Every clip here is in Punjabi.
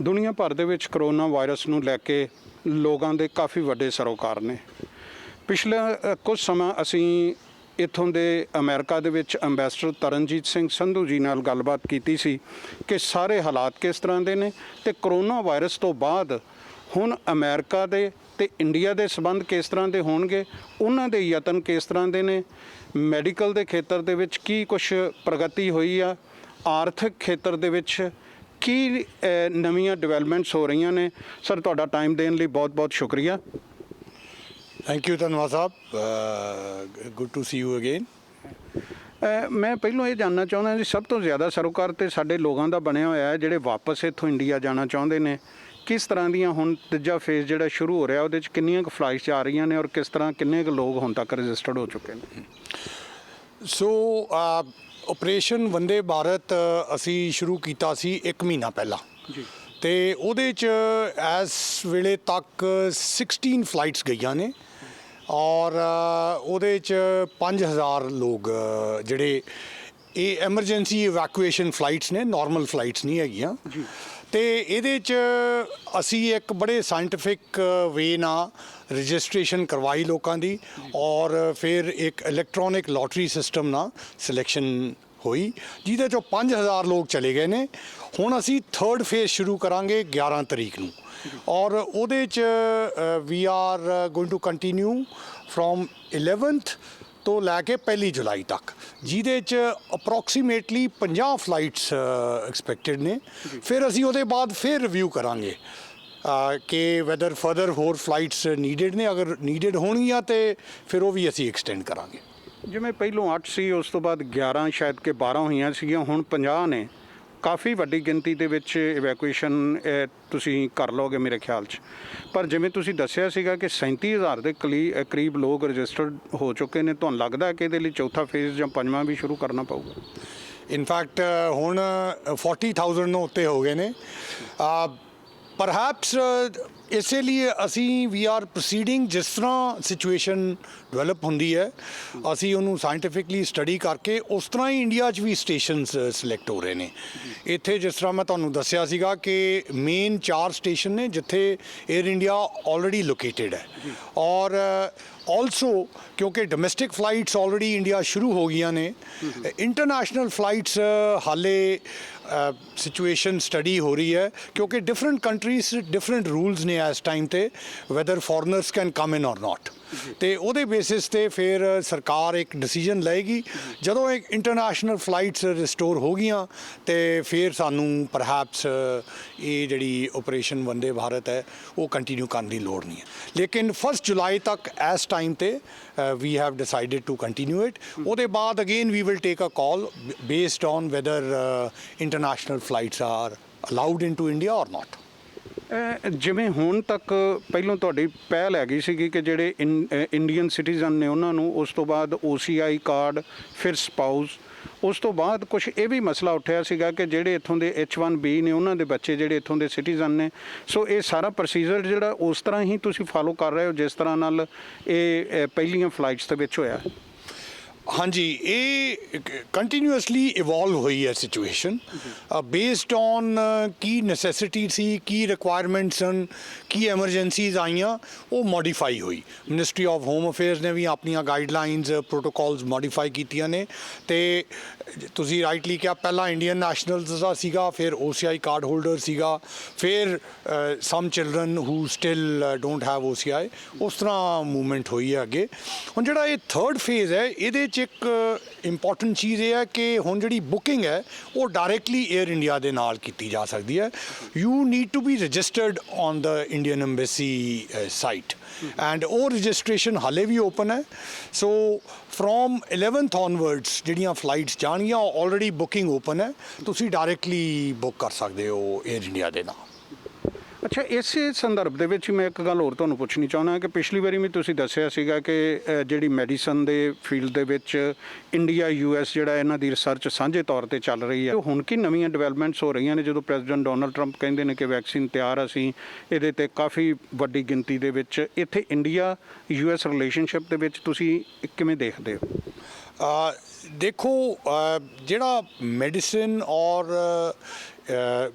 ਦੁਨੀਆ ਭਰ ਦੇ ਵਿੱਚ ਕਰੋਨਾ ਵਾਇਰਸ ਨੂੰ ਲੈ ਕੇ ਲੋਕਾਂ ਦੇ ਕਾਫੀ ਵੱਡੇ ਸਰੋਕਾਰ ਨੇ। ਪਿਛਲੇ ਕੁਝ ਸਮਾਂ ਅਸੀਂ ਇੱਥੋਂ ਦੇ ਅਮਰੀਕਾ ਦੇ ਵਿੱਚ ਅੰਬੈਸਡਰ ਤਰਨਜੀਤ ਸਿੰਘ ਸੰਧੂ ਜੀ ਨਾਲ ਗੱਲਬਾਤ ਕੀਤੀ ਸੀ ਕਿ ਸਾਰੇ ਹਾਲਾਤ ਕਿਸ ਤਰ੍ਹਾਂ ਦੇ ਨੇ ਤੇ ਕਰੋਨਾ ਵਾਇਰਸ ਤੋਂ ਬਾਅਦ ਹੁਣ ਅਮਰੀਕਾ ਦੇ ਤੇ ਇੰਡੀਆ ਦੇ ਸੰਬੰਧ ਕਿਸ ਤਰ੍ਹਾਂ ਦੇ ਹੋਣਗੇ, ਉਹਨਾਂ ਦੇ ਯਤਨ ਕਿਸ ਤਰ੍ਹਾਂ ਦੇ ਨੇ, ਮੈਡੀਕਲ ਦੇ ਖੇਤਰ ਦੇ ਵਿੱਚ ਕੀ ਕੁਛ ਪ੍ਰਗਤੀ ਹੋਈ ਆ, ਆਰਥਿਕ ਖੇਤਰ ਦੇ ਵਿੱਚ ਕੀ ਨਵੀਆਂ ਡਿਵੈਲਪਮੈਂਟਸ ਹੋ ਰਹੀਆਂ ਨੇ। ਸਰ, ਤੁਹਾਡਾ ਟਾਈਮ ਦੇਣ ਲਈ ਬਹੁਤ-ਬਹੁਤ ਸ਼ੁਕਰੀਆ। ਥੈਂਕ ਯੂ ਧੰਨਵਾਦ ਸਾਹਿਬ, good to see you again. ਮੈਂ ਪਹਿਲਾਂ ਇਹ ਜਾਣਨਾ ਚਾਹੁੰਦਾ ਜੀ, ਸਭ ਤੋਂ ਜ਼ਿਆਦਾ ਸਰੋਕਾਰ ਤੇ ਸਾਡੇ ਲੋਕਾਂ ਦਾ ਬਣਿਆ ਹੋਇਆ ਹੈ ਜਿਹੜੇ ਵਾਪਸ ਇੱਥੋਂ ਇੰਡੀਆ ਜਾਣਾ ਚਾਹੁੰਦੇ ਨੇ। ਕਿਸ ਤਰ੍ਹਾਂ ਦੀਆਂ ਹੁਣ ਤੀਜਾ ਫੇਜ਼ ਜਿਹੜਾ ਸ਼ੁਰੂ ਹੋ ਰਿਹਾ ਉਹਦੇ 'ਚ ਕਿੰਨੀਆਂ ਕੁ ਫਲਾਈਟਸ ਆ ਰਹੀਆਂ ਨੇ ਔਰ ਕਿਸ ਤਰ੍ਹਾਂ ਕਿੰਨੇ ਕੁ ਲੋਕ ਹੁਣ ਤੱਕ ਰਜਿਸਟਰਡ ਹੋ ਚੁੱਕੇ ਨੇ? ਸੋ ਆਪਰੇਸ਼ਨ ਵੰਦੇ ਭਾਰਤ ਅਸੀਂ ਸ਼ੁਰੂ ਕੀਤਾ ਸੀ 1 ਮਹੀਨਾ ਪਹਿਲਾਂ ਜੀ, ਅਤੇ ਉਹਦੇ 'ਚ ਇਸ ਵੇਲੇ ਤੱਕ 16 ਫਲਾਈਟਸ ਗਈਆਂ ਨੇ ਔਰ ਉਹਦੇ 'ਚ 5000 ਲੋਕ ਜਿਹੜੇ ਇਹ ਐਮਰਜੈਂਸੀ ਇਵੈਕੂਏਸ਼ਨ ਫਲਾਈਟਸ ਨੇ, ਨਾਰਮਲ ਫਲਾਈਟਸ ਨਹੀਂ ਹੈਗੀਆਂ। ਅਤੇ ਇਹਦੇ 'ਚ ਅਸੀਂ ਇੱਕ ਬੜੇ ਸਾਇੰਟੀਫਿਕ ਵੇ ਨਾਲ ਰਜਿਸਟ੍ਰੇਸ਼ਨ ਕਰਵਾਈ ਲੋਕਾਂ ਦੀ ਔਰ ਫਿਰ ਇੱਕ ਇਲੈਕਟ੍ਰੋਨਿਕ ਲੋਟਰੀ ਸਿਸਟਮ ਨਾਲ ਸਿਲੈਕਸ਼ਨ ਹੋਈ ਜਿਹਦੇ 'ਚੋਂ 5000 ਲੋਕ ਚਲੇ ਗਏ ਨੇ। ਹੁਣ ਅਸੀਂ 3rd ਫੇਜ਼ ਸ਼ੁਰੂ ਕਰਾਂਗੇ 11 ਤਰੀਕ ਨੂੰ ਔਰ ਉਹਦੇ 'ਚ we are going to continue from 11th ਤੋਂ ਲੈ ਕੇ 1 ਜੁਲਾਈ ਤੱਕ, ਜਿਹਦੇ 'ਚ ਅਪਰੋਕਸੀਮੇਟਲੀ 50 ਫਲਾਈਟਸ ਐਕਸਪੈਕਟਡ ਨੇ। ਫਿਰ ਅਸੀਂ ਉਹਦੇ ਬਾਅਦ ਫਿਰ ਰਿਵਿਊ ਕਰਾਂਗੇ ਕਿ ਵੈਦਰ ਫਰਦਰ ਹੋਰ ਫਲਾਈਟਸ ਨੀਡਡ ਨੇ, ਅਗਰ ਨੀਡਡ ਹੋਣਗੀਆਂ ਤਾਂ ਫਿਰ ਉਹ ਵੀ ਅਸੀਂ ਐਕਸਟੈਂਡ ਕਰਾਂਗੇ। ਜਿਵੇਂ ਪਹਿਲੋਂ 8 ਸੀ, ਉਸ ਤੋਂ ਬਾਅਦ 11, ਸ਼ਾਇਦ ਕਿ 12 ਹੋਈਆਂ ਸੀਗੀਆਂ, ਹੁਣ 50 ਨੇ। ਕਾਫੀ ਵੱਡੀ ਗਿਣਤੀ ਦੇ ਵਿੱਚ ਇਵੈਕੂਏਸ਼ਨ ਤੁਸੀਂ ਕਰ ਲਓਗੇ ਮੇਰੇ ਖਿਆਲ 'ਚ। ਪਰ ਜਿਵੇਂ ਤੁਸੀਂ ਦੱਸਿਆ ਸੀਗਾ ਕਿ 37000 ਦੇ ਕਰੀਬ ਲੋਕ ਰਜਿਸਟਰਡ ਹੋ ਚੁੱਕੇ ਨੇ, ਤੁਹਾਨੂੰ ਲੱਗਦਾ ਕਿ ਇਹਦੇ ਲਈ ਚੌਥਾ ਫੇਜ਼ ਜਾਂ ਪੰਜਵਾਂ ਵੀ ਸ਼ੁਰੂ ਕਰਨਾ ਪਊਗਾ? ਇਨਫੈਕਟ ਹੁਣ 40,000 ਨੂੰ ਉੱਤੇ ਹੋ ਗਏ ਨੇ। ਪਰਹੈਪਸ ਇਸੇ ਲਈ ਅਸੀਂ ਵੀ ਆਰ ਪ੍ਰੋਸੀਡਿੰਗ, ਜਿਸ ਤਰ੍ਹਾਂ ਸਿਚੁਏਸ਼ਨ ਡਿਵੈਲਪ ਹੁੰਦੀ ਹੈ ਅਸੀਂ ਉਹਨੂੰ ਸਾਇੰਟੀਫਿਕਲੀ ਸਟੱਡੀ ਕਰਕੇ ਉਸ ਤਰ੍ਹਾਂ ਹੀ ਇੰਡੀਆ 'ਚ ਵੀ ਸਟੇਸ਼ਨਸ ਸਿਲੈਕਟ ਹੋ ਰਹੇ ਨੇ। ਇੱਥੇ ਜਿਸ ਤਰ੍ਹਾਂ ਮੈਂ ਤੁਹਾਨੂੰ ਦੱਸਿਆ ਸੀਗਾ ਕਿ ਮੇਨ 4 ਸਟੇਸ਼ਨ ਨੇ ਜਿੱਥੇ ਏਅਰ ਇੰਡੀਆ ਆਲਰੇਡੀ ਲੋਕੇਟਡ ਹੈ ਔਰ ਆਲਸੋ ਕਿਉਂਕਿ ਡੋਮੈਸਟਿਕ ਫਲਾਈਟਸ ਆਲਰੇਡੀ ਇੰਡੀਆ ਸ਼ੁਰੂ ਹੋ ਗਈਆਂ ਨੇ, ਇੰਟਰਨੈਸ਼ਨਲ ਫਲਾਈਟਸ ਹਾਲੇ ਸਿਚੁਏਸ਼ਨ ਸਟੱਡੀ ਹੋ ਰਹੀ ਹੈ ਕਿਉਂਕਿ ਡਿਫਰੈਂਟ ਕੰਟਰੀਜ਼ ਡਿਫਰੈਂਟ ਰੂਲਸ ਨੇ ਇਸ ਟਾਈਮ 'ਤੇ ਵੈਦਰ ਫੋਰਨਰਸ ਕੈਨ ਕਮ ਇਨ ਔਰ ਨਾਟ। ਅਤੇ ਉਹਦੇ ਬੇਸਿਸ 'ਤੇ ਫਿਰ ਸਰਕਾਰ ਇੱਕ ਡਿਸੀਜਨ ਲਏਗੀ। ਜਦੋਂ ਇਹ ਇੰਟਰਨੈਸ਼ਨਲ ਫਲਾਈਟਸ ਰਿਸਟੋਰ ਹੋ ਗਈਆਂ ਅਤੇ ਫਿਰ ਸਾਨੂੰ ਪਰਹੈਪਸ ਇਹ ਜਿਹੜੀ ਆਪਰੇਸ਼ਨ ਵੰਦੇ ਭਾਰਤ ਹੈ ਉਹ ਕੰਟੀਨਿਊ ਕਰਨ ਦੀ ਲੋੜ ਨਹੀਂ ਹੈ। ਲੇਕਿਨ 1 ਜੁਲਾਈ ਤੱਕ ਇਸ ਟਾਈਮ 'ਤੇ we have decided to continue it. ਉਹਦੇ ਬਾਅਦ again we will take a call based on whether international flights are allowed into India or not. ਜਿਵੇਂ ਹੁਣ ਤੱਕ ਪਹਿਲਾਂ ਤੁਹਾਡੀ ਪਹਿਲ ਹੈਗੀ ਸੀਗੀ ਕਿ ਜਿਹੜੇ ਇੰਡੀਅਨ ਸਿਟੀਜ਼ਨ ਨੇ ਉਹਨਾਂ ਨੂੰ, ਉਸ ਤੋਂ ਬਾਅਦ OCI ਕਾਰਡ, ਫਿਰ ਸਪਾਊਸ, ਉਸ ਤੋਂ ਬਾਅਦ ਕੁਛ ਇਹ ਵੀ ਮਸਲਾ ਉੱਠਿਆ ਸੀਗਾ ਕਿ ਜਿਹੜੇ ਇੱਥੋਂ ਦੇ H1B ਨੇ ਉਹਨਾਂ ਦੇ ਬੱਚੇ ਜਿਹੜੇ ਇੱਥੋਂ ਦੇ ਸਿਟੀਜ਼ਨ ਨੇ। ਸੋ ਇਹ ਸਾਰਾ ਪ੍ਰੋਸੀਜਰ ਜਿਹੜਾ ਉਸ ਤਰ੍ਹਾਂ ਹੀ ਤੁਸੀਂ ਫਾਲੋ ਕਰ ਰਹੇ ਹੋ ਜਿਸ ਤਰ੍ਹਾਂ ਨਾਲ ਇਹ ਪਹਿਲੀਆਂ ਫਲਾਈਟਸ ਦੇ ਵਿੱਚ ਹੋਇਆ? ਹਾਂਜੀ, ਇਹ ਕੰਟੀਨਿਊਸਲੀ ਇਵੋਲਵ ਹੋਈ ਹੈ ਸਿਚੁਏਸ਼ਨ ਬੇਸਡ ਔਨ ਕੀ ਨੈਸੈਸਿਟੀ ਸੀ, ਕੀ ਰਿਕੁਆਇਰਮੈਂਟਸ ਸਨ, ਕੀ ਐਮਰਜੈਂਸੀਜ਼ ਆਈਆਂ, ਉਹ ਮੋਡੀਫਾਈ ਹੋਈ। ਮਿਨਿਸਟਰੀ ਆਫ ਹੋਮ ਅਫੇਅਰਸ ਨੇ ਵੀ ਆਪਣੀਆਂ ਗਾਈਡਲਾਈਨਸ ਪ੍ਰੋਟੋਕੋਲਸ ਮੋਡੀਫਾਈ ਕੀਤੀਆਂ ਨੇ। ਅਤੇ ਤੁਸੀਂ ਰਾਈਟਲੀ ਕਿਹਾ ਪਹਿਲਾਂ ਇੰਡੀਅਨ ਨੈਸ਼ਨਲਸ ਦਾ ਸੀਗਾ, ਫਿਰ OCI ਕਾਰਡ ਹੋਲਡਰ ਸੀਗਾ, ਫਿਰ some children who still don't have OCI, ਉਸ ਤਰ੍ਹਾਂ ਮੂਵਮੈਂਟ ਹੋਈ ਹੈ ਅੱਗੇ। ਹੁਣ ਜਿਹੜਾ ਇਹ 3rd ਫੇਜ਼ ਹੈ ਇਹਦੇ 'ਚ ਇੱਕ ਇੰਪੋਰਟੈਂਟ ਚੀਜ਼ ਇਹ ਹੈ ਕਿ ਹੁਣ ਜਿਹੜੀ ਬੁਕਿੰਗ ਹੈ ਉਹ ਡਾਇਰੈਕਟਲੀ ਏਅਰ ਇੰਡੀਆ ਦੇ ਨਾਲ ਕੀਤੀ ਜਾ ਸਕਦੀ ਹੈ। You need to be registered on the Indian embassy site and ਉਹ ਰਜਿਸਟ੍ਰੇਸ਼ਨ ਹਾਲੇ ਵੀ ਓਪਨ ਹੈ। ਸੋ ਫਰੋਮ 11th onwards ਜਿਹੜੀਆਂ ਫਲਾਈਟਸ ਜਾਣਗੀਆਂ ਉਹ ਆਲਰੇਡੀ ਬੁਕਿੰਗ ਓਪਨ ਹੈ, ਤੁਸੀਂ ਡਾਇਰੈਕਟਲੀ ਬੁੱਕ ਕਰ ਸਕਦੇ ਹੋ ਏਅਰ ਇੰਡੀਆ ਦੇ ਨਾਲ। ਅੱਛਾ, ਇਸੇ ਸੰਦਰਭ ਦੇ ਵਿੱਚ ਮੈਂ ਇੱਕ ਗੱਲ ਹੋਰ ਤੁਹਾਨੂੰ ਪੁੱਛਣੀ ਚਾਹੁੰਦਾ ਕਿ ਪਿਛਲੀ ਵਾਰੀ ਵੀ ਤੁਸੀਂ ਦੱਸਿਆ ਸੀਗਾ ਕਿ ਜਿਹੜੀ ਮੈਡੀਸਨ ਦੇ ਫੀਲਡ ਦੇ ਵਿੱਚ ਇੰਡੀਆ US ਜਿਹੜਾ ਇਹਨਾਂ ਦੀ ਰਿਸਰਚ ਸਾਂਝੇ ਤੌਰ ਤੇ ਚੱਲ ਰਹੀ ਹੈ, ਹੁਣ ਕੀ ਨਵੀਆਂ ਡਿਵੈਲਪਮੈਂਟਸ ਹੋ ਰਹੀਆਂ ਨੇ? ਜਦੋਂ ਪ੍ਰੈਜ਼ੀਡੈਂਟ ਡੋਨਲਡ ਟਰੰਪ ਕਹਿੰਦੇ ਨੇ ਕਿ ਵੈਕਸੀਨ ਤਿਆਰ, ਅਸੀਂ ਇਹਦੇ 'ਤੇ ਕਾਫੀ ਵੱਡੀ ਗਿਣਤੀ ਦੇ ਵਿੱਚ, ਇੱਥੇ ਇੰਡੀਆ US ਰਿਲੇਸ਼ਨਸ਼ਿਪ ਦੇ ਵਿੱਚ ਤੁਸੀਂ ਕਿਵੇਂ ਦੇਖਦੇ ਹੋ? ਦੇਖੋ ਜਿਹੜਾ ਮੈਡੀਸਿਨ ਔਰ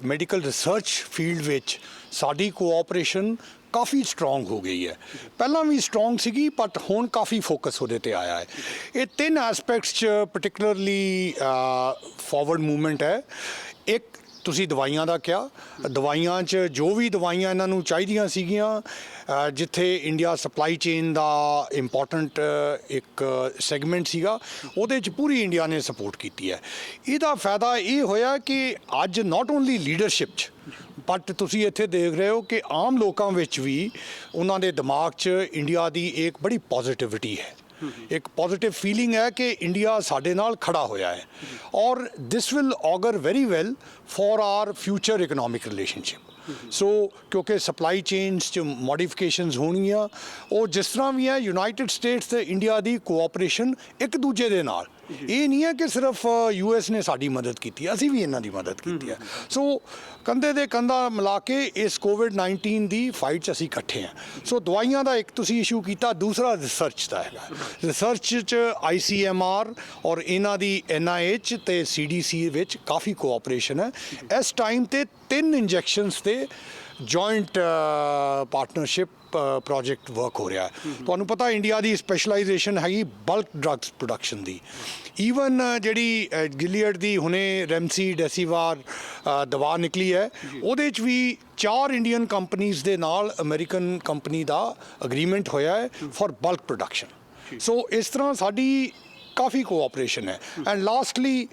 ਮੈਡੀਕਲ ਰਿਸਰਚ ਫੀਲਡ ਵਿੱਚ ਸਾਡੀ ਕੋਆਪਰੇਸ਼ਨ ਕਾਫੀ ਸਟਰੋਂਗ ਹੋ ਗਈ ਹੈ। ਪਹਿਲਾਂ ਵੀ ਸਟਰੋਂਗ ਸੀਗੀ ਬਟ ਹੁਣ ਕਾਫੀ ਫੋਕਸ ਉਹਦੇ ਤੇ ਆਇਆ ਹੈ। ਇਹ ਤਿੰਨ ਐਸਪੈਕਟਸ 'ਚ ਪਾਰਟਿਕੂਲਰਲੀ ਫਾਰਵਰਡ ਮੂਵਮੈਂਟ ਹੈ। ਇੱਕ ਤੁਸੀਂ ਦਵਾਈਆਂ ਦਾ ਕਿਹਾ, ਦਵਾਈਆਂ 'ਚ ਜੋ ਵੀ ਦਵਾਈਆਂ ਇਹਨਾਂ ਨੂੰ ਚਾਹੀਦੀਆਂ ਸੀਗੀਆਂ, ਜਿੱਥੇ ਇੰਡੀਆ ਸਪਲਾਈ ਚੇਨ ਦਾ ਇੰਪੋਰਟੈਂਟ ਇੱਕ ਸੈਗਮੈਂਟ ਸੀਗਾ, ਉਹਦੇ 'ਚ ਪੂਰੀ ਇੰਡੀਆ ਨੇ ਸਪੋਰਟ ਕੀਤੀ ਹੈ। ਇਹਦਾ ਫਾਇਦਾ ਇਹ ਹੋਇਆ ਕਿ ਅੱਜ ਨਾਟ ਓਨਲੀ ਲੀਡਰਸ਼ਿਪ 'ਚ ਬਟ ਤੁਸੀਂ ਇੱਥੇ ਦੇਖ ਰਹੇ ਹੋ ਕਿ ਆਮ ਲੋਕਾਂ ਵਿੱਚ ਵੀ ਉਹਨਾਂ ਦੇ ਦਿਮਾਗ 'ਚ ਇੰਡੀਆ ਦੀ ਇੱਕ ਬੜੀ ਪੋਜ਼ਿਟਿਵਿਟੀ ਹੈ, ਇੱਕ ਪੋਜ਼ਿਟਿਵ ਫੀਲਿੰਗ ਹੈ ਕਿ ਇੰਡੀਆ ਸਾਡੇ ਨਾਲ ਖੜਾ ਹੋਇਆ ਹੈ ਔਰ this will augur very well for our future economic relationship. So ਕਿਉਂਕਿ ਸਪਲਾਈ ਚੇਨਸ 'ਚ ਮੋਡੀਫਿਕੇਸ਼ਨਸ ਹੋਣਗੀਆਂ, ਉਹ ਜਿਸ ਤਰ੍ਹਾਂ ਵੀ ਹੈ ਯੂਨਾਈਟਿਡ ਸਟੇਟਸ ਤੇ ਇੰਡੀਆ ਦੀ ਕੋਆਪਰੇਸ਼ਨ ਇੱਕ ਦੂਜੇ ਦੇ ਨਾਲ, ਇਹ ਨਹੀਂ ਹੈ ਕਿ ਸਿਰਫ US ਨੇ ਸਾਡੀ ਮਦਦ ਕੀਤੀ, ਅਸੀਂ ਵੀ ਇਹਨਾਂ ਦੀ ਮਦਦ ਕੀਤੀ ਹੈ। ਸੋ ਕੰਧੇ ਦੇ ਕੰਧਾ ਮਿਲਾ ਕੇ ਇਸ ਕੋਵਿਡ-19 ਦੀ ਫਾਈਟ 'ਚ ਅਸੀਂ ਇਕੱਠੇ ਹਾਂ। ਸੋ ਦਵਾਈਆਂ ਦਾ ਇੱਕ ਤੁਸੀਂ ਇਸ਼ੂ ਕੀਤਾ, ਦੂਸਰਾ ਰਿਸਰਚ ਦਾ ਹੈਗਾ। ਰਿਸਰਚ 'ਚ ICMR ਔਰ ਇਹਨਾਂ ਦੀ NIH ਤੇ CDC ਵਿੱਚ ਕਾਫੀ ਕੋਆਪਰੇਸ਼ਨ ਹੈ। ਇਸ ਟਾਈਮ ਤੇ 3 ਇੰਜੈਕਸ਼ਨਸ ਤੇ ਜੁਆਇੰਟ ਪਾਰਟਨਰਸ਼ਿਪ ਪ੍ਰੋਜੈਕਟ ਵਰਕ ਹੋ ਰਿਹਾ ਹੈ। ਤੁਹਾਨੂੰ ਪਤਾ ਇੰਡੀਆ ਦੀ ਸਪੈਸ਼ਲਾਈਜੇਸ਼ਨ ਹੈਗੀ ਬਲਕ ਡਰੱਗਸ ਪ੍ਰੋਡਕਸ਼ਨ ਦੀ। ਈਵਨ ਜਿਹੜੀ ਗਿਲੀਅਡ ਦੀ ਹੁਣੇ ਰੈਮਸੀਡੈਸੀਵਾਰ ਦਵਾ ਨਿਕਲੀ ਹੈ, ਉਹਦੇ 'ਚ ਵੀ 4 ਇੰਡੀਅਨ ਕੰਪਨੀਜ਼ ਦੇ ਨਾਲ ਅਮਰੀਕਨ ਕੰਪਨੀ ਦਾ ਅਗਰੀਮੈਂਟ ਹੋਇਆ ਹੈ ਫॉर ਬਲਕ ਪ੍ਰੋਡਕਸ਼ਨ। ਸੋ ਇਸ ਤਰ੍ਹਾਂ ਸਾਡੀ ਕਾਫੀ ਕੋਆਪਰੇਸ਼ਨ ਹੈ। And lastly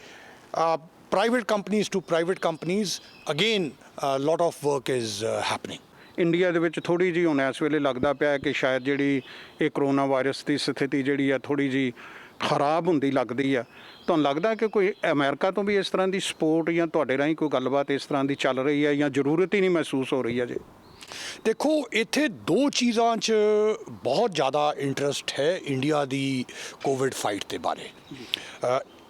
private companies to private companies, again a lot of work is happening. India ਦੇ ਵਿੱਚ ਥੋੜ੍ਹੀ ਜਿਹੀ ਹੁਣ ਇਸ ਵੇਲੇ ਲੱਗਦਾ ਪਿਆ ਕਿ ਸ਼ਾਇਦ ਜਿਹੜੀ ਇਹ ਕਰੋਨਾ ਵਾਇਰਸ ਦੀ ਸਥਿਤੀ ਜਿਹੜੀ ਆ ਥੋੜ੍ਹੀ ਜਿਹੀ ਖਰਾਬ ਹੁੰਦੀ ਲੱਗਦੀ ਆ। ਤੁਹਾਨੂੰ ਲੱਗਦਾ ਕਿ ਕੋਈ ਅਮਰੀਕਾ ਤੋਂ ਵੀ ਇਸ ਤਰ੍ਹਾਂ ਦੀ ਸਪੋਰਟ ਜਾਂ ਤੁਹਾਡੇ ਰਾਹੀਂ ਕੋਈ ਗੱਲਬਾਤ ਇਸ ਤਰ੍ਹਾਂ ਦੀ ਚੱਲ ਰਹੀ ਹੈ ਜਾਂ ਜ਼ਰੂਰਤ ਹੀ ਨਹੀਂ ਮਹਿਸੂਸ ਹੋ ਰਹੀ ਹੈ ਜੀ? ਦੇਖੋ ਇੱਥੇ 2 ਚੀਜ਼ਾਂ 'ਚ ਬਹੁਤ ਜ਼ਿਆਦਾ ਇੰਟਰਸਟ ਹੈ ਇੰਡੀਆ ਦੀ ਕੋਵਿਡ ਫਾਈਟ ਦੇ ਬਾਰੇ।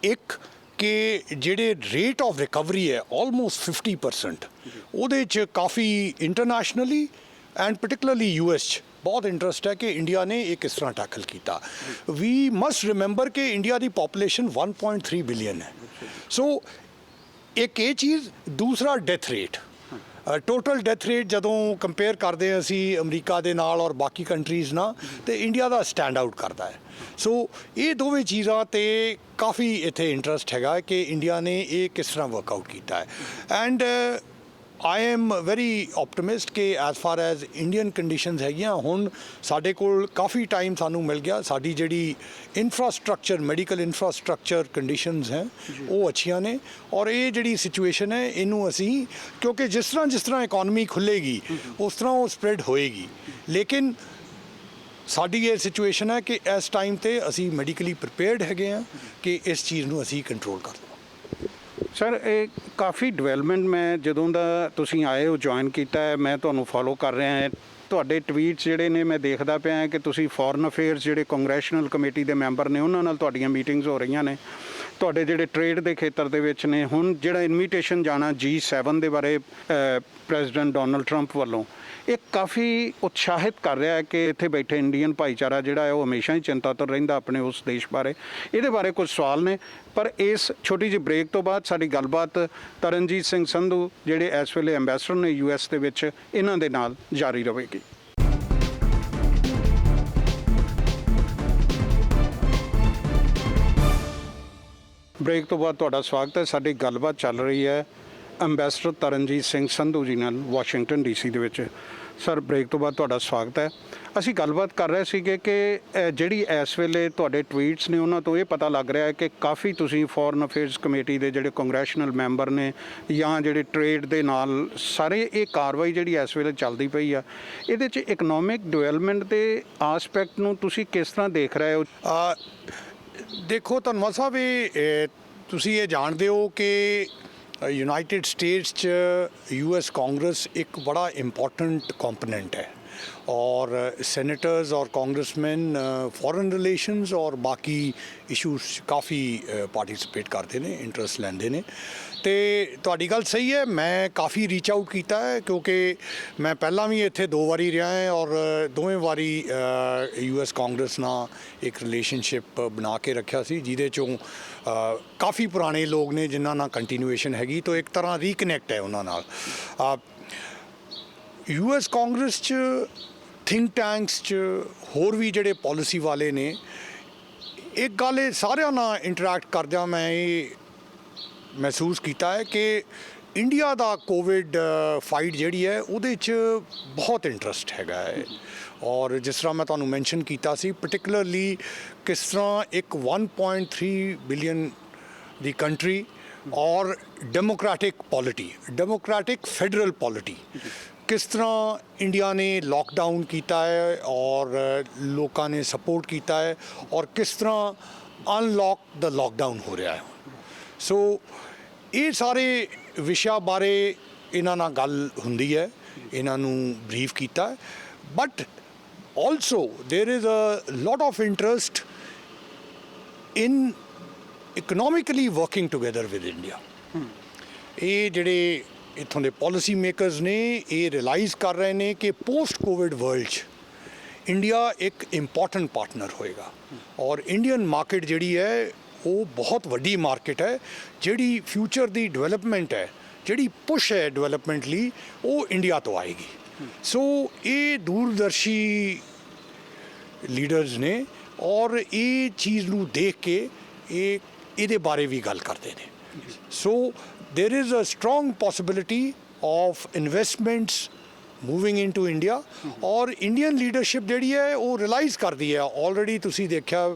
ਇੱਕ ਕਿ ਜਿਹੜੇ ਰੇਟ ਆਫ ਰਿਕਵਰੀ ਹੈ ਆਲਮੋਸਟ 50%, ਉਹਦੇ 'ਚ ਕਾਫੀ ਇੰਟਰਨੈਸ਼ਨਲੀ ਐਂਡ ਪਾਰਟਿਕੂਲਰਲੀ US 'ਚ ਬਹੁਤ ਇੰਟਰਸਟ ਹੈ ਕਿ ਇੰਡੀਆ ਨੇ ਇਹ ਕਿਸ ਤਰ੍ਹਾਂ ਟੈਕਲ ਕੀਤਾ। ਵੀ ਮਸਟ ਰਿਮੈਂਬਰ ਕਿ ਇੰਡੀਆ ਦੀ ਪੋਪੂਲੇਸ਼ਨ 1.3 ਬਿਲੀਅਨ ਹੈ। ਸੋ ਇੱਕ ਇਹ ਚੀਜ਼, ਦੂਸਰਾ death rate, total death rate ਜਦੋਂ ਕੰਪੇਅਰ ਕਰਦੇ ਹਾਂ ਅਸੀਂ ਅਮਰੀਕਾ ਦੇ ਨਾਲ ਔਰ ਬਾਕੀ ਕੰਟਰੀਜ਼ ਨਾਲ, ਤੇ ਇੰਡੀਆ ਦਾ ਸਟੈਂਡ ਆਊਟ ਕਰਦਾ ਹੈ। ਸੋ ਇਹ ਦੋਵੇਂ ਚੀਜ਼ਾਂ ਤੇ ਕਾਫੀ ਇੱਥੇ ਇੰਟਰਸਟ ਹੈਗਾ ਕਿ ਇੰਡੀਆ ਨੇ ਇਹ ਕਿਸ ਤਰ੍ਹਾਂ ਵਰਕਆਊਟ ਕੀਤਾ ਹੈ। ਐਂਡ ਆਈ ਐਮ ਵੈਰੀ ਆਪਟੀਮਿਸਟ ਕਿ as for as Indian conditions ਹੈਗੀਆਂ, ਹੁਣ ਸਾਡੇ ਕੋਲ ਕਾਫੀ ਟਾਈਮ ਸਾਨੂੰ ਮਿਲ ਗਿਆ। ਸਾਡੀ ਜਿਹੜੀ ਇਨਫਰਾਸਟਰਕਚਰ, ਮੈਡੀਕਲ ਇਨਫਰਾਸਟਰਕਚਰ ਕੰਡੀਸ਼ਨਸ ਹੈ ਉਹ ਅੱਛੀਆਂ ਨੇ ਔਰ ਇਹ ਜਿਹੜੀ ਸਿਚੁਏਸ਼ਨ ਹੈ ਇਹਨੂੰ ਅਸੀਂ, ਕਿਉਂਕਿ ਜਿਸ ਤਰ੍ਹਾਂ ਇਕੋਨਮੀ ਖੁੱਲ੍ਹੇਗੀ ਉਸ ਤਰ੍ਹਾਂ ਉਹ ਸਪਰੈਡ ਹੋਏਗੀ, ਲੇਕਿਨ ਸਾਡੀ ਇਹ ਸਿਚੁਏਸ਼ਨ ਹੈ ਕਿ ਇਸ ਟਾਈਮ ਤੇ ਅਸੀਂ ਮੈਡੀਕਲੀ ਪ੍ਰੀਪੇਅਰਡ ਹੈਗੇ ਹਾਂ ਕਿ ਇਸ ਚੀਜ਼ ਨੂੰ ਅਸੀਂ ਕੰਟਰੋਲ ਕਰ ਲਵਾਂ। ਸਰ, ਇਹ ਕਾਫੀ ਡਿਵੈਲਪਮੈਂਟ ਮੈਂ ਜਦੋਂ ਦਾ ਤੁਸੀਂ ਆਏ ਹੋ ਜੁਆਇਨ ਕੀਤਾ ਹੈ, ਮੈਂ ਤੁਹਾਨੂੰ ਫੋਲੋ ਕਰ ਰਿਹਾ ਹਾਂ। ਤੁਹਾਡੇ ਟਵੀਟਸ ਜਿਹੜੇ ਨੇ ਮੈਂ ਦੇਖਦਾ ਪਿਆ ਹਾਂ ਕਿ ਤੁਸੀਂ ਫੋਰਨ ਅਫੇਅਰਸ ਜਿਹੜੇ ਕੰਗਰੈਸ਼ਨਲ ਕਮੇਟੀ ਦੇ ਮੈਂਬਰ ਨੇ ਉਹਨਾਂ ਨਾਲ ਤੁਹਾਡੀਆਂ ਮੀਟਿੰਗਸ ਹੋ ਰਹੀਆਂ ਨੇ। ਤੁਹਾਡੇ ਜਿਹੜੇ ਟ੍ਰੇਡ ਦੇ ਖੇਤਰ ਦੇ ਵਿੱਚ ਨੇ, ਹੁਣ ਜਿਹੜਾ ਇਨਵੀਟੇਸ਼ਨ ਜਾਣਾ G7 ਦੇ ਬਾਰੇ ਪ੍ਰੈਜ਼ੀਡੈਂਟ ਡੋਨਲਡ ਟਰੰਪ ਵੱਲੋਂ, ਇਹ ਕਾਫੀ ਉਤਸ਼ਾਹਿਤ ਕਰ ਰਿਹਾ ਹੈ ਕਿ ਇੱਥੇ ਬੈਠੇ ਇੰਡੀਅਨ ਭਾਈਚਾਰਾ ਜਿਹੜਾ ਹੈ ਉਹ ਹਮੇਸ਼ਾ ਹੀ ਚਿੰਤਾਤੁਰ ਰਹਿੰਦਾ ਆਪਣੇ ਉਸ ਦੇਸ਼ ਬਾਰੇ। ਇਹਦੇ ਬਾਰੇ ਕੁਝ ਸਵਾਲ ਨੇ, ਪਰ ਇਸ ਛੋਟੀ ਜਿਹੀ ਬ੍ਰੇਕ ਤੋਂ ਬਾਅਦ ਸਾਡੀ ਗੱਲਬਾਤ ਤਰਨਜੀਤ ਸਿੰਘ ਸੰਧੂ ਜਿਹੜੇ ਇਸ ਵੇਲੇ ਐਂਬੈਸਡਰ ਨੇ US ਦੇ ਵਿੱਚ, ਇਹਨਾਂ ਦੇ ਨਾਲ ਜਾਰੀ ਰਹੇਗੀ। ਬ੍ਰੇਕ ਤੋਂ ਬਾਅਦ ਤੁਹਾਡਾ ਸਵਾਗਤ ਹੈ। ਸਾਡੀ ਗੱਲਬਾਤ ਚੱਲ ਰਹੀ ਹੈ ਐਂਬੈਸਡਰ ਤਰਨਜੀਤ ਸਿੰਘ ਸੰਧੂ ਜੀ ਨਾਲ ਵਾਸ਼ਿੰਗਟਨ DC ਦੇ ਵਿੱਚ। ਸਰ, ਬ੍ਰੇਕ ਤੋਂ ਬਾਅਦ ਤੁਹਾਡਾ ਸਵਾਗਤ ਹੈ। ਅਸੀਂ ਗੱਲਬਾਤ ਕਰ ਰਹੇ ਸੀਗੇ ਕਿ ਜਿਹੜੀ ਇਸ ਵੇਲੇ ਤੁਹਾਡੇ ਟਵੀਟਸ ਨੇ ਉਹਨਾਂ ਤੋਂ ਇਹ ਪਤਾ ਲੱਗ ਰਿਹਾ ਹੈ ਕਿ ਕਾਫੀ ਤੁਸੀਂ ਫੋਰਨ ਅਫੇਅਰਸ ਕਮੇਟੀ ਦੇ ਜਿਹੜੇ ਕੰਗਰੈਸ਼ਨਲ ਮੈਂਬਰ ਨੇ ਜਾਂ ਜਿਹੜੇ ਟ੍ਰੇਡ ਦੇ ਨਾਲ ਸਾਰੇ ਇਹ ਕਾਰਵਾਈ ਜਿਹੜੀ ਇਸ ਵੇਲੇ ਚੱਲਦੀ ਪਈ ਆ, ਇਹਦੇ 'ਚ ਇਕਨੋਮਿਕ ਡਿਵੈਲਪਮੈਂਟ ਦੇ ਆਸਪੈਕਟ ਨੂੰ ਤੁਸੀਂ ਕਿਸ ਤਰ੍ਹਾਂ ਦੇਖ ਰਹੇ ਹੋ? ਦੇਖੋ ਧੰਨਵਾਦ ਸਾਹਿਬ, ਤੁਸੀਂ ਇਹ ਜਾਣਦੇ ਹੋ ਕਿ ਯੂਨਾਈਟਿਡ ਸਟੇਟਸ 'ਚ US ਕਾਂਗਰਸ ਇੱਕ ਬੜਾ ਇੰਪੋਰਟੈਂਟ ਕੰਪੋਨੈਂਟ ਹੈ। और ਸੈਨੇਟਰਸ ਔਰ ਕਾਂਗਰਸਮੈਨ ਫੋਰਨ ਰਿਲੇਸ਼ਨਸ ਔਰ ਬਾਕੀ ਇਸ਼ੂਸ ਕਾਫੀ ਪਾਰਟਿਸਿਪੇਟ ਕਰਦੇ ਨੇ, ਇੰਟਰਸਟ ਲੈਂਦੇ ਨੇ। ਤੇ ਤੁਹਾਡੀ ਗੱਲ ਸਹੀ ਹੈ, ਮੈਂ ਕਾਫੀ ਰੀਚ ਆਊਟ ਕੀਤਾ ਹੈ ਕਿਉਂਕਿ ਮੈਂ ਪਹਿਲਾਂ ਵੀ ਇੱਥੇ 2 ਵਾਰੀ ਰਿਹਾ ਹਾਂ ਔਰ ਦੋਵੇਂ ਵਾਰੀ US ਕਾਂਗਰਸ ਨਾਲ ਇੱਕ ਰਿਲੇਸ਼ਨਸ਼ਿਪ ਬਣਾ ਕੇ ਰੱਖਿਆ ਸੀ, ਜਿਹਦੇ ਚੋਂ ਕਾਫੀ ਪੁਰਾਣੇ ਲੋਕ ਨੇ ਜਿਨ੍ਹਾਂ ਨਾਲ ਕੰਟੀਨਿਊਏਸ਼ਨ ਹੈਗੀ, ਤਾਂ ਇੱਕ ਤਰ੍ਹਾਂ ਰੀਕਨੈਕਟ ਹੈ ਉਹਨਾਂ ਨਾਲ। US ਕਾਂਗਰਸ 'ਚ ਥਿੰਕ ਟੈਂਕਸ 'ਚ ਹੋਰ ਵੀ ਜਿਹੜੇ ਪਾਲਿਸੀ ਵਾਲੇ ਨੇ, ਇੱਕ ਗੱਲ ਇਹ ਸਾਰਿਆਂ ਨਾਲ ਇੰਟਰੈਕਟ ਕਰਦਿਆਂ ਮੈਂ ਇਹ ਮਹਿਸੂਸ ਕੀਤਾ ਹੈ ਕਿ ਇੰਡੀਆ ਦਾ ਕੋਵਿਡ ਫਾਈਟ ਜਿਹੜੀ ਹੈ ਉਹਦੇ 'ਚ ਬਹੁਤ ਇੰਟਰਸਟ ਹੈਗਾ ਹੈ। ਔਰ ਜਿਸ ਤਰ੍ਹਾਂ ਮੈਂ ਤੁਹਾਨੂੰ ਮੈਂਸ਼ਨ ਕੀਤਾ ਸੀ, ਪਾਰਟਿਕੂਲਰਲੀ ਕਿਸ ਤਰ੍ਹਾਂ ਇੱਕ 1.3 ਬਿਲੀਅਨ ਦੀ ਕੰਟਰੀ ਔਰ democratic polity, democratic federal polity, ਕਿਸ ਤਰ੍ਹਾਂ ਇੰਡੀਆ ਨੇ ਲੋਕਡਾਊਨ ਕੀਤਾ ਹੈ ਔਰ ਲੋਕਾਂ ਨੇ ਸਪੋਰਟ ਕੀਤਾ ਹੈ ਔਰ ਕਿਸ ਤਰ੍ਹਾਂ ਅਨਲੌਕ ਦਾ ਲੋਕਡਾਊਨ ਹੋ ਰਿਹਾ ਹੈ। ਸੋ ਇਹ ਸਾਰੇ ਵਿਸ਼ਿਆਂ ਬਾਰੇ ਇਹਨਾਂ ਨਾਲ ਗੱਲ ਹੁੰਦੀ ਹੈ, ਇਹਨਾਂ ਨੂੰ ਬਰੀਫ ਕੀਤਾ ਹੈ। But also there is a lot of interest in economically working together with India. ਇਹ ਜਿਹੜੇ ਇੱਥੋਂ ਦੇ ਪਾਲਿਸੀ ਮੇਕਰਸ ਨੇ ਇਹ ਰਿਅਲਾਈਜ਼ ਕਰ ਰਹੇ ਨੇ ਕਿ ਪੋਸਟ ਕੋਵਿਡ ਵਰਲਡ 'ਚ ਇੰਡੀਆ ਇੱਕ ਇੰਪੋਰਟੈਂਟ ਪਾਰਟਨਰ ਹੋਏਗਾ ਔਰ ਇੰਡੀਅਨ ਮਾਰਕੀਟ ਜਿਹੜੀ ਹੈ ਉਹ ਬਹੁਤ ਵੱਡੀ ਮਾਰਕੀਟ ਹੈ, ਜਿਹੜੀ ਫਿਊਚਰ ਦੀ ਡਿਵੈਲਪਮੈਂਟ ਹੈ, ਜਿਹੜੀ ਪੁਸ਼ ਹੈ ਡਿਵੈਲਪਮੈਂਟ ਲਈ, ਉਹ ਇੰਡੀਆ ਤੋਂ ਆਏਗੀ। ਸੋ ਇਹ ਦੂਰਦਰਸ਼ੀ ਲੀਡਰਸ ਨੇ ਔਰ ਇਹ ਚੀਜ਼ ਨੂੰ ਦੇਖ ਕੇ ਇਹਦੇ ਬਾਰੇ ਵੀ ਗੱਲ ਕਰਦੇ ਨੇ। ਸੋ there is a strong possibility of investments moving into India ਔਰ ਇੰਡੀਅਨ ਲੀਡਰਸ਼ਿਪ ਜਿਹੜੀ ਹੈ ਉਹ ਰਿਅਲਾਈਜ਼ ਕਰਦੀ ਹੈ। ਆਲਰੇਡੀ ਤੁਸੀਂ ਦੇਖਿਆ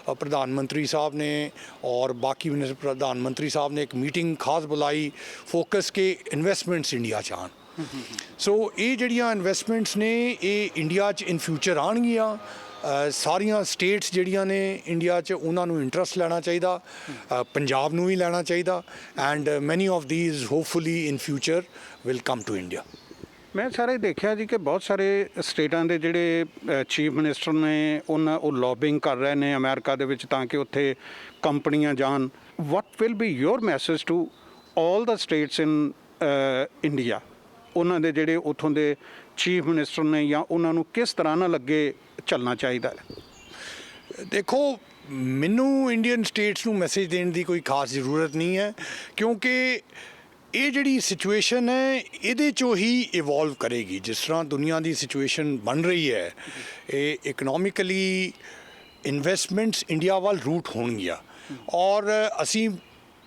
ਪ੍ਰਧਾਨ ਮੰਤਰੀ ਸਾਹਿਬ ਨੇ ਔਰ ਬਾਕੀ ਪ੍ਰਧਾਨ ਮੰਤਰੀ ਸਾਹਿਬ ਨੇ ਇੱਕ ਮੀਟਿੰਗ ਖਾਸ ਬੁਲਾਈ ਫੋਕਸ ਕੇ ਇਨਵੈਸਟਮੈਂਟਸ ਇੰਡੀਆ 'ਚ ਆਉਣ। ਸੋ ਇਹ ਜਿਹੜੀਆਂ ਇਨਵੈਸਟਮੈਂਟਸ ਨੇ ਇਹ ਇੰਡੀਆ 'ਚ ਇਨ ਫਿਊਚਰ ਆਉਣਗੀਆਂ। ਸਾਰੀਆਂ ਸਟੇਟਸ ਜਿਹੜੀਆਂ ਨੇ ਇੰਡੀਆ 'ਚ ਉਹਨਾਂ ਨੂੰ ਇੰਟਰਸਟ ਲੈਣਾ ਚਾਹੀਦਾ, ਪੰਜਾਬ ਨੂੰ ਵੀ ਲੈਣਾ ਚਾਹੀਦਾ and many of these hopefully in future will come to India. ਮੈਂ ਸਾਰੇ ਦੇਖਿਆ ਜੀ ਕਿ ਬਹੁਤ ਸਾਰੇ ਸਟੇਟਾਂ ਦੇ ਜਿਹੜੇ ਚੀਫ ਮਿਨਿਸਟਰ ਨੇ ਉਹ ਲੌਬਿੰਗ ਕਰ ਰਹੇ ਨੇ ਅਮਰੀਕਾ ਦੇ ਵਿੱਚ ਤਾਂ ਕਿ ਉੱਥੇ ਕੰਪਨੀਆਂ ਜਾਣ। What will be your message to all the states in India? ਉਹਨਾਂ ਦੇ ਜਿਹੜੇ ਉੱਥੋਂ ਦੇ ਚੀਫ ਮਿਨਿਸਟਰ ਨੇ ਜਾਂ ਉਹਨਾਂ ਨੂੰ ਕਿਸ ਤਰ੍ਹਾਂ ਨਾਲ ਅੱਗੇ ਚੱਲਣਾ ਚਾਹੀਦਾ ਹੈ? ਦੇਖੋ, ਮੈਨੂੰ ਇੰਡੀਅਨ ਸਟੇਟਸ ਨੂੰ ਮੈਸੇਜ ਦੇਣ ਦੀ ਕੋਈ ਖਾਸ ਜ਼ਰੂਰਤ ਨਹੀਂ ਹੈ ਕਿਉਂਕਿ ਇਹ ਜਿਹੜੀ ਸਿਚੁਏਸ਼ਨ ਹੈ ਇਹਦੇ 'ਚੋਂ ਹੀ ਇਵੋਲਵ ਕਰੇਗੀ। ਜਿਸ ਤਰ੍ਹਾਂ ਦੁਨੀਆ ਦੀ ਸਿਚੁਏਸ਼ਨ ਬਣ ਰਹੀ ਹੈ, ਇਹ ਇਕਨੋਮਿਕਲੀ ਇਨਵੈਸਟਮੈਂਟਸ ਇੰਡੀਆ ਵੱਲ ਰੂਟ ਹੋਣਗੀਆਂ ਔਰ ਅਸੀਂ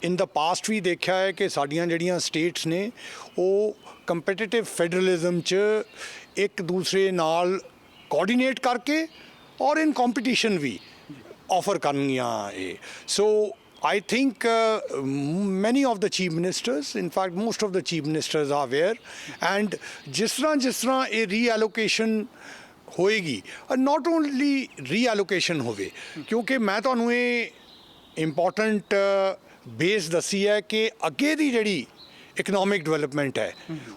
ਇਨ ਦਾ ਪਾਸਟ ਵੀ ਦੇਖਿਆ ਹੈ ਕਿ ਸਾਡੀਆਂ ਜਿਹੜੀਆਂ ਸਟੇਟਸ ਨੇ ਉਹ ਕੰਪੀਟੀਟਿਵ ਫੈਡਰਲਿਜ਼ਮ 'ਚ ਇੱਕ ਦੂਸਰੇ ਨਾਲ ਕੋਆਰਡੀਨੇਟ ਕਰਕੇ ਔਰ ਇਨ ਕੰਪੀਟੀਸ਼ਨ ਵੀ ਆਫਰ ਕਰਨਗੀਆਂ ਇਹ। ਸੋ I think many of the chief ministers, in fact most of the chief ministers are aware and ਜਿਸ ਤਰ੍ਹਾਂ ਇਹ ਰੀਐਲੋਕੇਸ਼ਨ ਹੋਏਗੀ, not only ਰੀਐਲੋਕੇਸ਼ਨ ਹੋਵੇ ਕਿਉਂਕਿ ਮੈਂ ਤੁਹਾਨੂੰ ਇਹ ਇੰਪੋਰਟੈਂਟ ਬੇਸ ਦੱਸੀ ਹੈ ਕਿ ਅੱਗੇ ਦੀ ਜਿਹੜੀ ਇਕਨੋਮਿਕ ਡਿਵੈਲਪਮੈਂਟ ਹੈ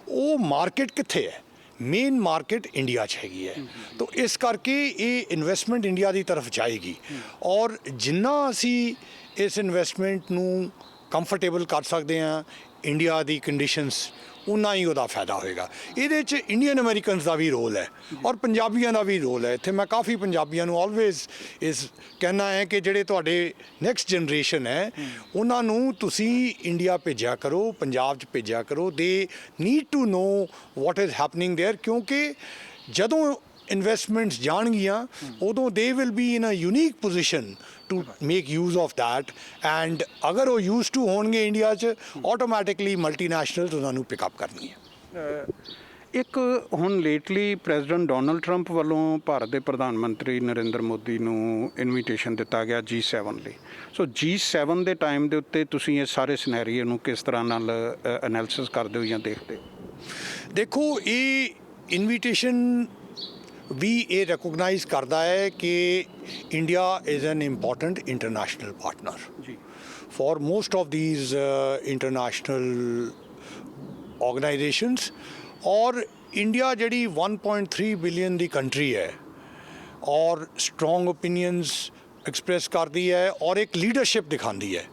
ਉਹ ਮਾਰਕੀਟ ਕਿੱਥੇ ਹੈ, ਮੇਨ ਮਾਰਕੀਟ ਇੰਡੀਆ 'ਚ ਹੈਗੀ ਹੈ। ਤਾਂ ਇਸ ਕਰਕੇ ਇਹ ਇਨਵੈਸਟਮੈਂਟ ਇੰਡੀਆ ਦੀ ਤਰਫ ਜਾਏਗੀ ਔਰ ਜਿੰਨਾ ਅਸੀਂ ਇਸ ਇਨਵੈਸਟਮੈਂਟ ਨੂੰ ਕੰਫਰਟੇਬਲ ਕਰ ਸਕਦੇ ਹਾਂ ਇੰਡੀਆ ਦੀ ਕੰਡੀਸ਼ਨਸ, ਉਨਾ ਹੀ ਉਹਦਾ ਫਾਇਦਾ ਹੋਏਗਾ। ਇਹਦੇ 'ਚ ਇੰਡੀਅਨ ਅਮਰੀਕਨਸ ਦਾ ਵੀ ਰੋਲ ਹੈ ਔਰ ਪੰਜਾਬੀਆਂ ਦਾ ਵੀ ਰੋਲ ਹੈ। ਇੱਥੇ ਮੈਂ ਕਾਫੀ ਪੰਜਾਬੀਆਂ ਨੂੰ ਆਲਵੇਜ਼ ਇਸ ਕਹਿਣਾ ਹੈ ਕਿ ਜਿਹੜੇ ਤੁਹਾਡੇ ਨੈਕਸਟ ਜਨਰੇਸ਼ਨ ਹੈ ਉਹਨਾਂ ਨੂੰ ਤੁਸੀਂ ਇੰਡੀਆ ਭੇਜਿਆ ਕਰੋ, ਪੰਜਾਬ 'ਚ ਭੇਜਿਆ ਕਰੋ। They need to know what is happening there ਕਿਉਂਕਿ ਜਦੋਂ ਇਨਵੈਸਟਮੈਂਟਸ ਜਾਣਗੀਆਂ ਉਦੋਂ they will be in a unique position to make use of that and ਅਗਰ ਉਹ ਯੂਜ਼ ਟੂ ਹੋਣਗੇ ਇੰਡੀਆ 'ਚ ਆਟੋਮੈਟਿਕਲੀ ਮਲਟੀਨੈਸ਼ਨਲਸ ਉਹਨਾਂ ਨੂੰ ਪਿਕਅਪ ਕਰਨਗੀਆਂ। ਇੱਕ ਹੁਣ ਲੇਟਲੀ ਪ੍ਰੈਜ਼ੀਡੈਂਟ ਡੋਨਲਡ ਟਰੰਪ ਵੱਲੋਂ ਭਾਰਤ ਦੇ ਪ੍ਰਧਾਨ ਮੰਤਰੀ ਨਰਿੰਦਰ ਮੋਦੀ ਨੂੰ ਇਨਵੀਟੇਸ਼ਨ ਦਿੱਤਾ ਗਿਆ G7 ਲਈ। ਸੋ G7 ਦੇ ਟਾਈਮ ਦੇ ਉੱਤੇ ਤੁਸੀਂ ਇਹ ਸਾਰੇ ਸਿਨੈਰੀਓ ਨੂੰ ਕਿਸ ਤਰ੍ਹਾਂ ਨਾਲ ਐਨਾਲਿਸਿਸ ਕਰਦੇ ਹੋ ਜਾਂ ਦੇਖਦੇ? ਦੇਖੋ, ਇਹ ਇਨਵੀਟੇਸ਼ਨ ਵੀ ਇਹ ਰਿਕੋਗਨਾਈਜ਼ ਕਰਦਾ ਹੈ ਕਿ India is an important international partner for most of these international organizations और ਇੰਡੀਆ ਜਿਹੜੀ 1.3 ਬਿਲੀਅਨ ਦੀ ਕੰਟਰੀ ਹੈ ਔਰ ਸਟਰੋਂਗ ਓਪੀਨੀਅਨਸ ਐਕਸਪ੍ਰੈਸ ਕਰਦੀ ਹੈ ਔਰ ਇੱਕ ਲੀਡਰਸ਼ਿਪ ਦਿਖਾਉਂਦੀ ਹੈ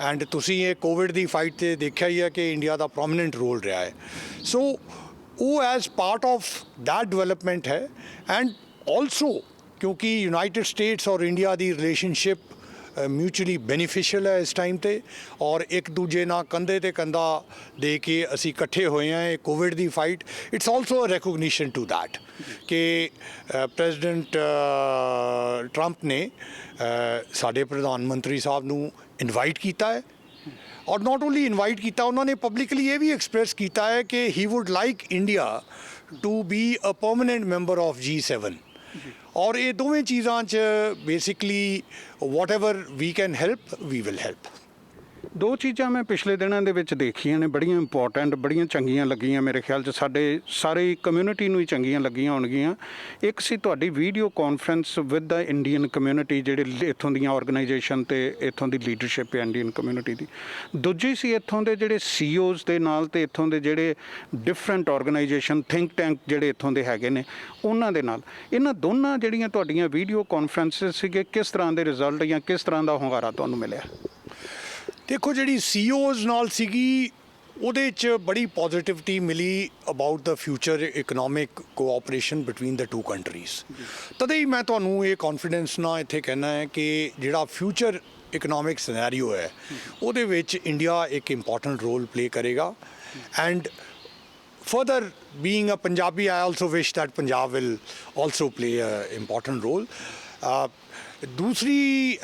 ਐਂਡ ਤੁਸੀਂ ਇਹ ਕੋਵਿਡ ਦੀ ਫਾਈਟ 'ਤੇ ਦੇਖਿਆ ਹੀ ਹੈ ਕਿ ਇੰਡੀਆ ਦਾ ਪ੍ਰੋਮੀਨੈਂਟ ਰੋਲ ਰਿਹਾ ਹੈ ਸੋ ਉਹ as part of that development ਹੈ ਐਂਡ ਆਲਸੋ ਕਿਉਂਕਿ ਯੂਨਾਈਟਿਡ ਸਟੇਟਸ ਔਰ ਇੰਡੀਆ ਦੀ ਰਿਲੇਸ਼ਨਸ਼ਿਪ ਮਿਊਚੁਅਲੀ ਬੈਨੀਫੀਸ਼ੀਅਲ ਹੈ ਇਸ ਟਾਈਮ 'ਤੇ ਔਰ ਇੱਕ ਦੂਜੇ ਨਾਲ ਕੰਧੇ 'ਤੇ ਕੰਧਾ ਦੇ ਕੇ ਅਸੀਂ ਇਕੱਠੇ ਹੋਏ ਹਾਂ ਇਹ ਕੋਵਿਡ ਦੀ fight it's also a recognition to that ਕਿ ਪ੍ਰੈਜ਼ੀਡੈਂਟ ਟਰੰਪ ਨੇ ਸਾਡੇ ਪ੍ਰਧਾਨ ਮੰਤਰੀ ਸਾਹਿਬ ਨੂੰ ਇਨਵਾਈਟ ਕੀਤਾ ਹੈ ਔਰ ਨਾਟ ਓਨਲੀ ਇਨਵਾਈਟ ਕੀਤਾ ਉਹਨਾਂ ਨੇ ਪਬਲਿਕਲੀ ਇਹ ਵੀ ਐਕਸਪ੍ਰੈਸ ਕੀਤਾ ਹੈ ਕਿ he would like India to be a permanent member of G7 ਔਰ ਇਹ ਦੋਵੇਂ ਚੀਜ਼ਾਂ 'ਚ basically whatever we can help we will help ਦੋ ਚੀਜ਼ਾਂ ਮੈਂ ਪਿਛਲੇ ਦਿਨਾਂ ਦੇ ਵਿੱਚ ਦੇਖੀਆਂ ਨੇ ਬੜੀਆਂ ਇੰਪੋਰਟੈਂਟ ਬੜੀਆਂ ਚੰਗੀਆਂ ਲੱਗੀਆਂ ਮੇਰੇ ਖਿਆਲ 'ਚ ਸਾਡੇ ਸਾਰੇ ਕਮਿਊਨਿਟੀ ਨੂੰ ਹੀ ਚੰਗੀਆਂ ਲੱਗੀਆਂ ਹੋਣਗੀਆਂ ਇੱਕ ਸੀ ਤੁਹਾਡੀ video conference with the Indian community ਜਿਹੜੇ ਇੱਥੋਂ ਦੀਆਂ ਆਰਗੇਨਾਈਜੇਸ਼ਨ ਤੇ ਇੱਥੋਂ ਦੀ ਲੀਡਰਸ਼ਿਪ ਹੈ ਇੰਡੀਅਨ ਕਮਿਊਨਿਟੀ ਦੀ ਦੂਜੀ ਸੀ ਇੱਥੋਂ ਦੇ ਜਿਹੜੇ CEOs ਦੇ ਨਾਲ ਤੇ ਇੱਥੋਂ ਦੇ ਜਿਹੜੇ ਡਿਫਰੈਂਟ ਆਰਗੇਨਾਈਜੇਸ਼ਨ ਥਿੰਕ ਟੈਂਕ ਜਿਹੜੇ ਇੱਥੋਂ ਦੇ ਹੈਗੇ ਨੇ ਉਹਨਾਂ ਦੇ ਨਾਲ ਇਹਨਾਂ ਦੋਨਾਂ ਜਿਹੜੀਆਂ ਤੁਹਾਡੀਆਂ ਵੀਡੀਓ ਕਾਨਫਰੰਸਿਸ ਸੀਗੇ ਕਿਸ ਤਰ੍ਹਾਂ ਦੇ ਰਿਜ਼ਲਟ ਜਾਂ ਕਿਸ ਤਰ੍ਹਾਂ ਦਾ ਹੁੰਗਾਰਾ ਤੁਹਾਨੂੰ ਮਿਲਿਆ ਦੇਖੋ ਜਿਹੜੀ CEOs ਨਾਲ ਸੀਗੀ ਉਹਦੇ 'ਚ ਬੜੀ ਪੋਜ਼ਿਟਿਵਿਟੀ ਮਿਲੀ about the future economic cooperation between the two countries ਤਦੇ ਹੀ ਮੈਂ ਤੁਹਾਨੂੰ ਇਹ ਕੌਨਫੀਡੈਂਸ ਨਾਲ ਇੱਥੇ ਕਹਿਣਾ ਹੈ ਕਿ ਜਿਹੜਾ ਫਿਊਚਰ ਇਕਨੋਮਿਕ ਸਿਨੈਰੀਓ ਹੈ ਉਹਦੇ ਵਿੱਚ ਇੰਡੀਆ ਇੱਕ ਇੰਪੋਰਟੈਂਟ ਰੋਲ ਪਲੇ ਕਰੇਗਾ and further being a Punjabi I also wish that Punjab will also play an important role ਦੂਸਰੀ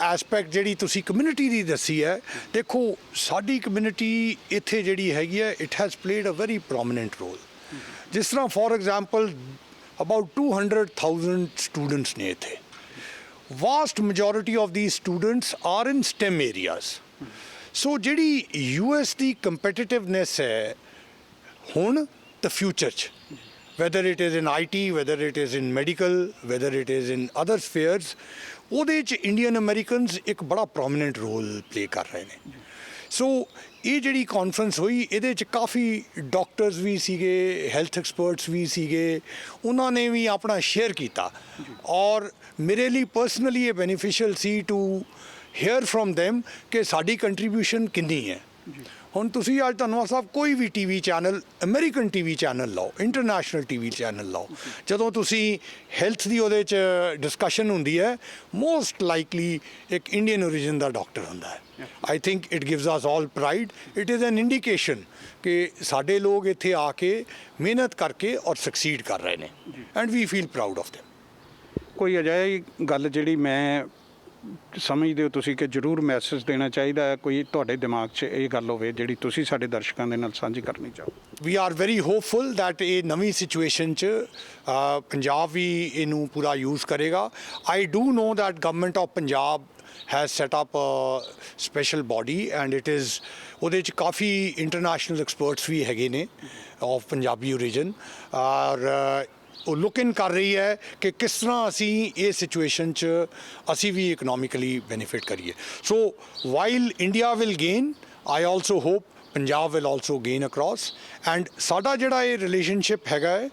ਐਸਪੈਕਟ ਜਿਹੜੀ ਤੁਸੀਂ ਕਮਿਊਨਿਟੀ ਦੀ ਦੱਸੀ ਹੈ ਦੇਖੋ ਸਾਡੀ ਕਮਿਊਨਿਟੀ ਇੱਥੇ ਜਿਹੜੀ ਹੈਗੀ ਹੈ it has played a very prominent role ਜਿਸ ਤਰ੍ਹਾਂ ਫੋਰ ਐਗਜ਼ਾਮਪਲ ਅਬਾਊਟ 200,000 ਸਟੂਡੈਂਟਸ ਨੇ ਇੱਥੇ vast majority of these students are in STEM areas so ਜਿਹੜੀ US ਦੀ ਕੰਪੀਟੀਟਿਵਨੈਸ ਹੈ ਹੁਣ the future 'ਚ whether it is in IT, whether it is in medical, whether it is in other spheres ਉਹਦੇ 'ਚ ਇੰਡੀਅਨ ਅਮਰੀਕਨਸ ਇੱਕ ਬੜਾ ਪ੍ਰੋਮੀਨੈਂਟ ਰੋਲ ਪਲੇ ਕਰ ਰਹੇ ਨੇ ਸੋ ਇਹ ਜਿਹੜੀ ਕਾਨਫਰੰਸ ਹੋਈ ਇਹਦੇ 'ਚ ਕਾਫੀ ਡਾਕਟਰਸ ਵੀ ਸੀਗੇ ਹੈਲਥ ਐਕਸਪਰਟਸ ਵੀ ਸੀਗੇ ਉਹਨਾਂ ਨੇ ਵੀ ਆਪਣਾ ਸ਼ੇਅਰ ਕੀਤਾ ਔਰ ਮੇਰੇ ਲਈ ਪਰਸਨਲੀ ਇਹ ਬੈਨੀਫੀਸ਼ੀਅਲ ਸੀ ਟੂ ਹੀਅਰ ਫਰੋਮ them ਕਿ ਸਾਡੀ ਕੰਟਰੀਬਿਊਸ਼ਨ ਕਿੰਨੀ ਹੈ ਹੁਣ ਤੁਸੀਂ ਅੱਜ ਧੰਨਵਾਦ ਸਾਹਿਬ ਕੋਈ ਵੀ TV channel American TV channel ਲਾਓ ਇੰਟਰਨੈਸ਼ਨਲ TV ਚੈਨਲ ਲਾਓ ਜਦੋਂ ਤੁਸੀਂ ਹੈਲਥ ਦੀ ਉਹਦੇ 'ਚ ਡਿਸਕਸ਼ਨ ਹੁੰਦੀ ਹੈ ਮੋਸਟ ਲਾਈਕਲੀ ਇੱਕ ਇੰਡੀਅਨ ਓਰੀਜਨ ਦਾ ਡਾਕਟਰ ਹੁੰਦਾ ਹੈ I think it gives us all pride it is an indication ਕਿ ਸਾਡੇ ਲੋਕ ਇੱਥੇ ਆ ਕੇ ਮਿਹਨਤ ਕਰਕੇ ਔਰ ਸਕਸੀਡ ਕਰ ਰਹੇ ਨੇ and we feel proud of them ਕੋਈ ਅਜਿਹੀ ਗੱਲ ਜਿਹੜੀ ਮੈਂ ਸਮਝਦੇ ਹੋ ਤੁਸੀਂ ਕਿ ਜ਼ਰੂਰ ਮੈਸੇਜ ਦੇਣਾ ਚਾਹੀਦਾ ਹੈ ਕੋਈ ਤੁਹਾਡੇ ਦਿਮਾਗ 'ਚ ਇਹ ਗੱਲ ਹੋਵੇ ਜਿਹੜੀ ਤੁਸੀਂ ਸਾਡੇ ਦਰਸ਼ਕਾਂ ਦੇ ਨਾਲ ਸਾਂਝੀ ਕਰਨੀ ਚਾਹੋ we are very hopeful that ਇਹ ਨਵੀਂ ਸਿਚੁਏਸ਼ਨ 'ਚ ਪੰਜਾਬ ਵੀ ਇਹਨੂੰ ਪੂਰਾ ਯੂਜ਼ ਕਰੇਗਾ I do no that government of Punjab has set up a special body and it is ਉਹਦੇ 'ਚ ਕਾਫੀ ਇੰਟਰਨੈਸ਼ਨਲ ਐਕਸਪਰਟਸ ਵੀ ਹੈਗੇ ਨੇ ਆਫ ਪੰਜਾਬੀ ਓਰੀਜਨ ਔਰ ਉਹ ਲੁੱਕ ਇਨ ਕਰ ਰਹੀ ਹੈ ਕਿ ਕਿਸ ਤਰ੍ਹਾਂ ਅਸੀਂ ਇਹ ਸਿਚੁਏਸ਼ਨ 'ਚ ਅਸੀਂ ਵੀ ਇਕਨੋਮਿਕਲੀ ਬੈਨੀਫਿਟ ਕਰੀਏ so while India will gain I also hope Punjab will also gain across and ਸਾਡਾ ਜਿਹੜਾ ਇਹ ਰਿਲੇਸ਼ਨਸ਼ਿਪ ਹੈਗਾ ਹੈ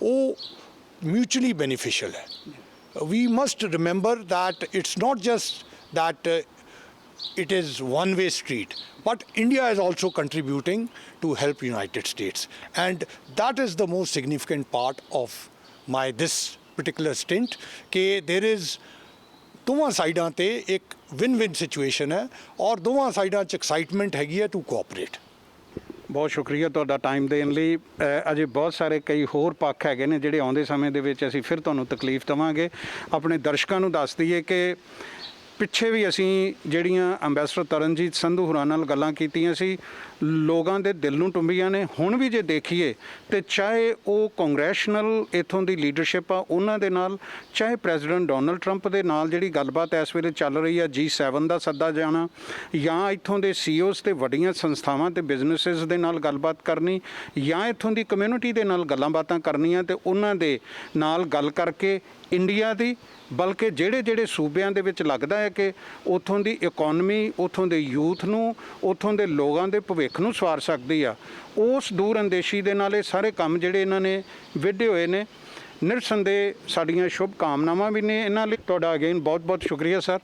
ਉਹ ਮਿਊਚੁਅਲੀ ਬੈਨੀਫਿਸ਼ੀਅਲ ਹੈ we must remember that it's not just that it is one-way street, but India is also contributing to help United States, and that is the most significant part of this particular stint. कि there is ਦੋਵਾਂ ਸਾਈਡਾਂ ਤੇ ਇੱਕ win-win situation ਹੈ ਔਰ ਦੋਵਾਂ ਸਾਈਡਾਂ 'ਚ excitement ਹੈਗੀ ਹੈ to cooperate. ਬਹੁਤ ਸ਼ੁਕਰੀਆ ਤੁਹਾਡਾ ਟਾਈਮ ਦੇਣ ਲਈ ਅਜੇ ਬਹੁਤ ਸਾਰੇ ਕਈ ਹੋਰ ਪੱਖ ਹੈਗੇ ਨੇ ਜਿਹੜੇ ਆਉਂਦੇ ਸਮੇਂ ਦੇ ਵਿੱਚ ਅਸੀਂ ਫਿਰ ਤੁਹਾਨੂੰ ਤਕਲੀਫ ਦੇਵਾਂਗੇ ਆਪਣੇ ਦਰਸ਼ਕਾਂ ਨੂੰ ਦੱਸ ਦਈਏ ਕਿ ਪਿੱਛੇ ਵੀ ਅਸੀਂ ਜਿਹੜੀਆਂ ਅੰਬੈਸਡਰ ਤਰਨਜੀਤ ਸੰਧੂ ਹੋਰਾਂ ਨਾਲ ਗੱਲਾਂ ਕੀਤੀਆਂ ਸੀ ਲੋਕਾਂ ਦੇ ਦਿਲ ਨੂੰ ਟੁੰਬੀਆਂ ਨੇ ਹੁਣ ਵੀ ਜੇ ਦੇਖੀਏ ਤੇ ਚਾਹੇ ਉਹ ਕਾਂਗਰੈਸ਼ਨਲ ਇੱਥੋਂ ਦੀ ਲੀਡਰਸ਼ਿਪ ਆ ਉਹਨਾਂ ਦੇ ਨਾਲ ਚਾਹੇ ਪ੍ਰੈਜ਼ੀਡੈਂਟ ਡੋਨਲਡ ਟਰੰਪ ਦੇ ਨਾਲ ਜਿਹੜੀ ਗੱਲਬਾਤ ਇਸ ਵੇਲੇ ਚੱਲ ਰਹੀ ਆ G7 ਦਾ ਸੱਦਾ ਜਾਣਾ ਜਾਂ ਇੱਥੋਂ ਦੇ CEOs ਤੇ ਵੱਡੀਆਂ ਸੰਸਥਾਵਾਂ ਤੇ ਬਿਜ਼ਨੈਸਿਸ ਦੇ ਨਾਲ ਗੱਲਬਾਤ ਕਰਨੀ ਜਾਂ ਇੱਥੋਂ ਦੀ ਕਮਿਊਨਿਟੀ ਦੇ ਨਾਲ ਗੱਲਾਂ ਬਾਤਾਂ ਕਰਨੀਆਂ ਤੇ ਉਹਨਾਂ ਦੇ ਨਾਲ ਗੱਲ ਕਰਕੇ ਇੰਡੀਆ ਦੀ ਬਲਕਿ ਜਿਹੜੇ ਸੂਬਿਆਂ ਦੇ ਵਿੱਚ ਲੱਗਦਾ ਹੈ ਕਿ ਉੱਥੋਂ ਦੀ ਇਕੋਨਮੀ, ਉੱਥੋਂ ਦੇ ਯੂਥ ਨੂੰ, ਉੱਥੋਂ ਦੇ ਲੋਕਾਂ ਦੇ ਭਵਿੱਖ ਨੂੰ ਸਵਾਰ ਸਕਦੀ ਆ। ਉਸ ਦੂਰ ਅੰਦੇਸ਼ੀ ਦੇ ਨਾਲ ਇਹ ਸਾਰੇ ਕੰਮ ਜਿਹੜੇ ਇਹਨਾਂ ਨੇ ਵਿੱਢੇ ਹੋਏ ਨੇ। ਨਿਰਸੰਦੇਹ ਸਾਡੀਆਂ ਸ਼ੁਭ ਕਾਮਨਾਵਾਂ ਵੀ ਨੇ ਇਹਨਾਂ ਲਈ। ਤੁਹਾਡਾ ਅਗੇਨ ਬਹੁਤ ਬਹੁਤ ਸ਼ੁਕਰੀਆ ਸਰ।